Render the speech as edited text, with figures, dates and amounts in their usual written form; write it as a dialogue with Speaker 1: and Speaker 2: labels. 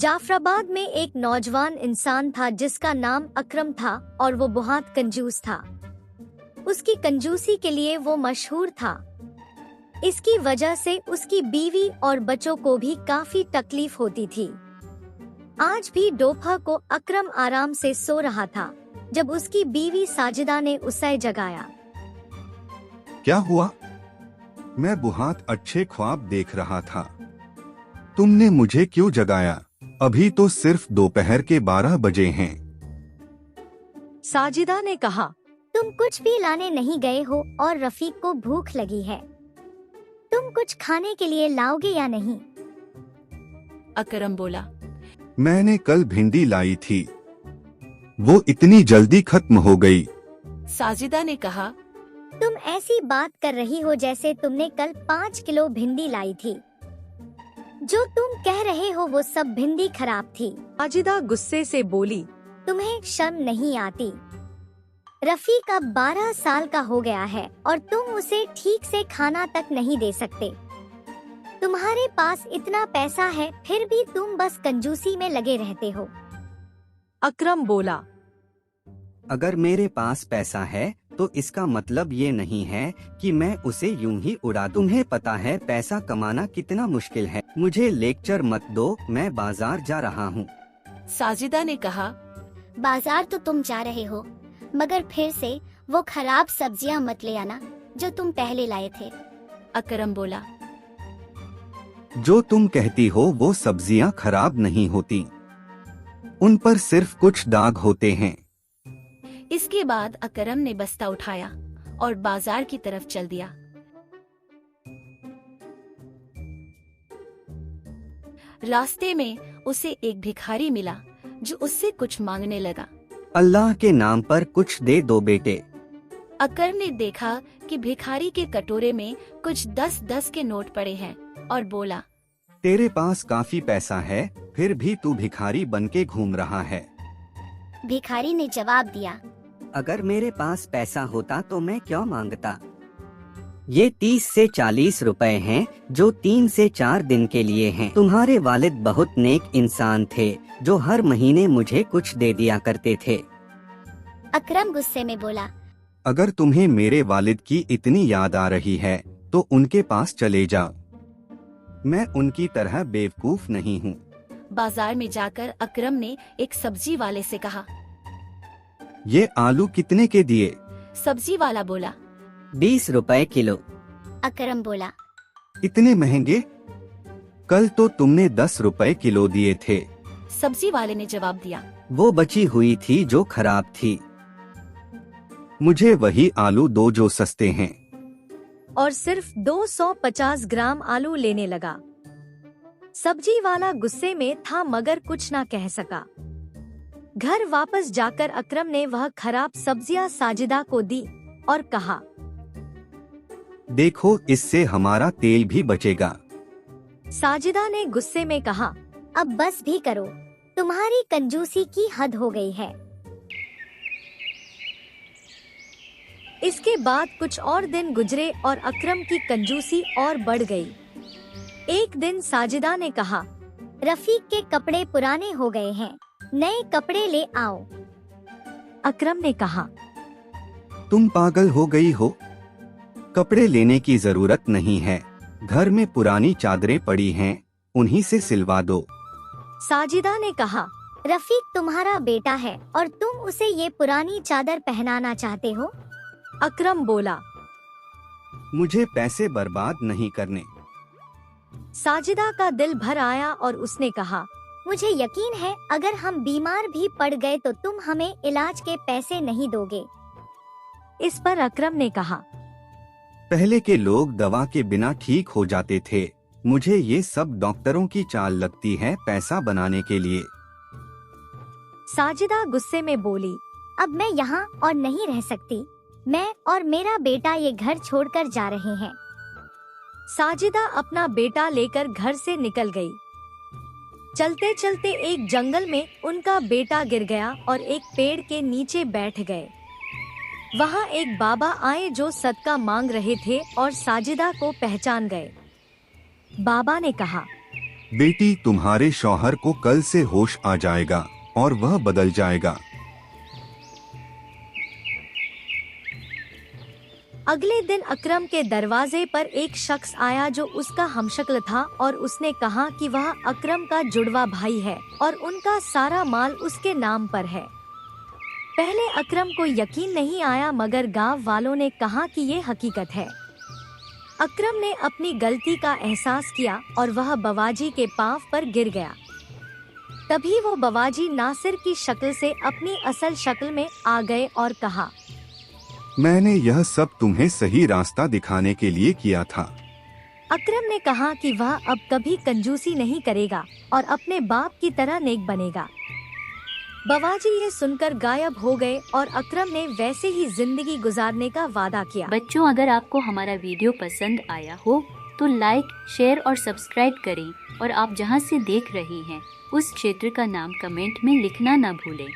Speaker 1: जाफराबाद में एक नौजवान इंसान था जिसका नाम अकरम था और वो बहुत कंजूस था। उसकी कंजूसी के लिए वो मशहूर था। इसकी वजह से उसकी बीवी और बच्चों को भी काफी तकलीफ होती थी। आज भी दोपहर को अकरम आराम से सो रहा था जब उसकी बीवी साजिदा ने उसे जगाया।
Speaker 2: क्या हुआ? मैं बहुत अच्छे ख्वाब देख रहा था। तुमने मुझे क्यों जगाया? अभी तो सिर्फ दोपहर के 12 बजे हैं।
Speaker 1: साजिदा ने कहा, तुम कुछ भी लाने नहीं गए हो और रफीक को भूख लगी है। तुम कुछ खाने के लिए लाओगे या नहीं?
Speaker 3: अकरम बोला,
Speaker 2: मैंने कल भिंडी लाई थी, वो इतनी जल्दी खत्म हो गई।
Speaker 3: साजिदा ने कहा,
Speaker 1: तुम ऐसी बात कर रही हो जैसे तुमने कल 5 किलो भिंडी लाई थी। जो तुम कह रहे हो वो सब भिंडी खराब थी।
Speaker 4: साजिदा गुस्से से बोली,
Speaker 1: तुम्हें शर्म नहीं आती? रफीक अब 12 साल का हो गया है और तुम उसे ठीक से खाना तक नहीं दे सकते। तुम्हारे पास इतना पैसा है फिर भी तुम बस कंजूसी में लगे रहते हो।
Speaker 4: अकरम बोला,
Speaker 5: अगर मेरे पास पैसा है तो इसका मतलब ये नहीं है कि मैं उसे यूं ही उड़ा दूं। तुम्हें पता है पैसा कमाना कितना मुश्किल है। मुझे लेक्चर मत दो, मैं बाजार जा रहा हूँ।
Speaker 3: साजिदा ने कहा,
Speaker 6: बाजार तो तुम जा रहे हो मगर फिर से वो खराब सब्जियां मत ले आना जो तुम पहले लाए थे।
Speaker 3: अकरम बोला,
Speaker 5: जो तुम कहती हो वो सब्जियां खराब नहीं होती, उन पर सिर्फ कुछ दाग होते हैं।
Speaker 3: इसके बाद अकरम ने बस्ता उठाया और बाजार की तरफ चल दिया। रास्ते में उसे एक भिखारी मिला जो उससे कुछ मांगने लगा।
Speaker 5: अल्लाह के नाम पर कुछ दे दो बेटे।
Speaker 3: अकरम ने देखा कि भिखारी के कटोरे में कुछ 10-10 के नोट पड़े हैं और बोला,
Speaker 5: तेरे पास काफी पैसा है फिर भी तू भिखारी बनके घूम रहा है।
Speaker 6: भिखारी ने जवाब दिया,
Speaker 5: अगर मेरे पास पैसा होता तो मैं क्यों मांगता। ये 30 से 40 रुपए हैं जो 3 से 4 दिन के लिए हैं। तुम्हारे वालिद बहुत नेक इंसान थे जो हर महीने मुझे कुछ दे दिया करते थे।
Speaker 6: अकरम गुस्से में बोला,
Speaker 2: अगर तुम्हें मेरे वालिद की इतनी याद आ रही है तो उनके पास चले जाओ। मैं उनकी तरह बेवकूफ नहीं हूँ।
Speaker 3: बाजार में जाकर अकरम ने एक सब्जी वाले से कहा,
Speaker 2: ये आलू कितने के दिए?
Speaker 3: सब्जी वाला बोला,
Speaker 5: 20 रुपए किलो।
Speaker 6: अकरम बोला,
Speaker 2: इतने महंगे? कल तो तुमने 10 रुपए किलो दिए थे।
Speaker 3: सब्जी वाले ने जवाब दिया,
Speaker 5: वो बची हुई थी जो खराब थी।
Speaker 2: मुझे वही आलू दो जो सस्ते हैं।
Speaker 1: और सिर्फ 250 ग्राम आलू लेने लगा। सब्जी वाला गुस्से में था मगर कुछ ना कह सका। घर वापस जाकर अकरम ने वह खराब सब्जियां साजिदा को दी और कहा,
Speaker 2: देखो इससे हमारा तेल भी बचेगा।
Speaker 1: साजिदा ने गुस्से में कहा, अब बस भी करो, तुम्हारी कंजूसी की हद हो गई है। इसके बाद कुछ और दिन गुजरे और अकरम की कंजूसी और बढ़ गई। एक दिन साजिदा ने कहा, रफीक के कपड़े पुराने हो गए हैं, नए कपड़े ले आओ। अकरम ने कहा,
Speaker 2: तुम पागल हो गई हो? कपड़े लेने की जरूरत नहीं है, घर में पुरानी चादरें पड़ी हैं, उन्हीं से सिलवा दो।
Speaker 1: साजिदा ने कहा, रफीक तुम्हारा बेटा है और तुम उसे ये पुरानी चादर पहनाना चाहते हो? अकरम बोला,
Speaker 2: मुझे पैसे बर्बाद नहीं करने।
Speaker 1: साजिदा का दिल भर आया और उसने कहा, मुझे यकीन है अगर हम बीमार भी पड़ गए तो तुम हमें इलाज के पैसे नहीं दोगे। इस पर अकरम ने कहा,
Speaker 2: पहले के लोग दवा के बिना ठीक हो जाते थे, मुझे ये सब डॉक्टरों की चाल लगती है पैसा बनाने के लिए।
Speaker 1: साजिदा गुस्से में बोली, अब मैं यहाँ और नहीं रह सकती, मैं और मेरा बेटा ये घर छोड़कर जा रहे हैं। साजिदा अपना बेटा लेकर घर से निकल गई। चलते चलते एक जंगल में उनका बेटा गिर गया और एक पेड़ के नीचे बैठ गए। वहाँ एक बाबा आए जो सदका मांग रहे थे और साजिदा को पहचान गए। बाबा ने कहा,
Speaker 2: बेटी, तुम्हारे शौहर को कल से होश आ जाएगा और वह बदल जाएगा।
Speaker 1: अगले दिन अकरम के दरवाजे पर एक शख्स आया जो उसका हमशक्ल था और उसने कहा कि वह अकरम का जुड़वा भाई है और उनका सारा माल उसके नाम पर है। पहले अकरम को यकीन नहीं आया, मगर गांव वालों ने कहा कि ये हकीकत है। अकरम ने अपनी गलती का एहसास किया और वह बवाजी के पांव पर गिर गया। तभी वो बवाजी नासिर की शक्ल से अपनी असल शक्ल में आ गए और कहा,
Speaker 2: मैंने यह सब तुम्हें सही रास्ता दिखाने के लिए किया था।
Speaker 1: अकरम ने कहा कि वह अब कभी कंजूसी नहीं करेगा और अपने बाप की तरह नेक बनेगा। बवाजी ये सुनकर गायब हो गए और अकरम ने वैसे ही जिंदगी गुजारने का वादा किया।
Speaker 7: बच्चों, अगर आपको हमारा वीडियो पसंद आया हो तो लाइक, शेयर और सब्सक्राइब करें और आप जहां से देख रहे हैं उस क्षेत्र का नाम कमेंट में लिखना न भूलें।